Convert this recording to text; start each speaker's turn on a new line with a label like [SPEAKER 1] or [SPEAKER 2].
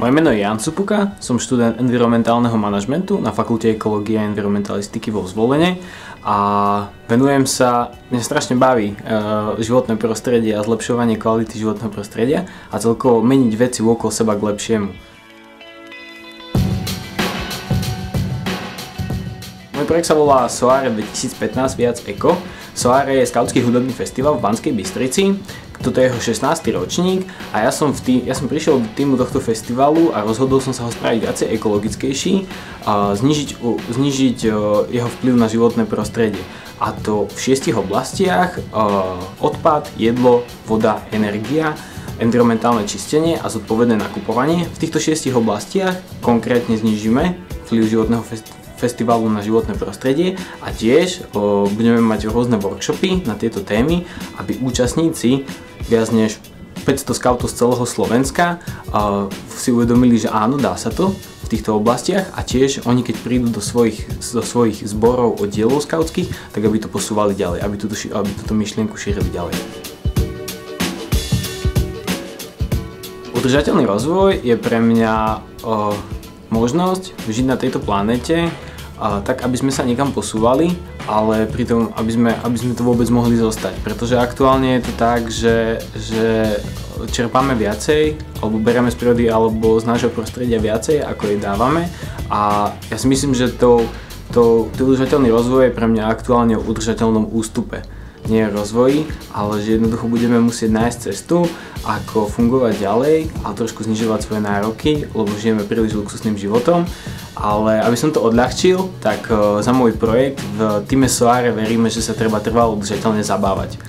[SPEAKER 1] Moje meno je Jan Supuka, som študent environmentálneho manažmentu na Fakulte ekológie a environmentalistiky vo Zvolene a venujem sa, mňa strašne baví životné prostredie a zlepšovanie kvality životného prostredia a celkovo meniť veci okolo seba k lepšiemu. Môj projekt sa volá Soare 2015 viac eko. Soare je skautský hudobný festival v Banskej Bystrici. Toto je jeho 16. ročník a ja som prišiel do týmu tohto festivalu a rozhodol som sa ho spraviť viacej ekologickejší a znížiť jeho vplyv na životné prostredie. A to v 6 oblastiach: odpad, jedlo, voda, energia, environmentálne čistenie a zodpovedné nakupovanie. V týchto 6 oblastiach konkrétne znížime vplyv životného festivalu na životné prostredie a tiež budeme mať rôzne workshopy na tieto témy, aby účastníci, viac než 500 skautov z celého Slovenska, si uvedomili, že áno, dá sa to v týchto oblastiach a tiež oni, keď prídu do svojich zborov oddielov skautských, tak aby to posúvali ďalej, aby túto myšlienku šírili ďalej. Udržateľný rozvoj je pre mňa možnosť žiť na tejto planéte tak, aby sme sa niekam posúvali, ale pritom, aby sme to vôbec mohli zostať. Pretože aktuálne je to tak, že čerpáme viacej, alebo bereme z prírody, alebo z nášho prostredia viacej, ako jej dávame. A ja si myslím, že to udržateľný rozvoj je pre mňa aktuálne o udržateľnom ústupe. Nie rozvoji, ale že jednoducho budeme musieť nájsť cestu, ako fungovať ďalej a trošku znižovať svoje nároky, lebo žijeme príliš luxusným životom. Ale aby som to odľahčil, tak za môj projekt v týme Soare veríme, že sa treba trvalo udržateľne zabávať.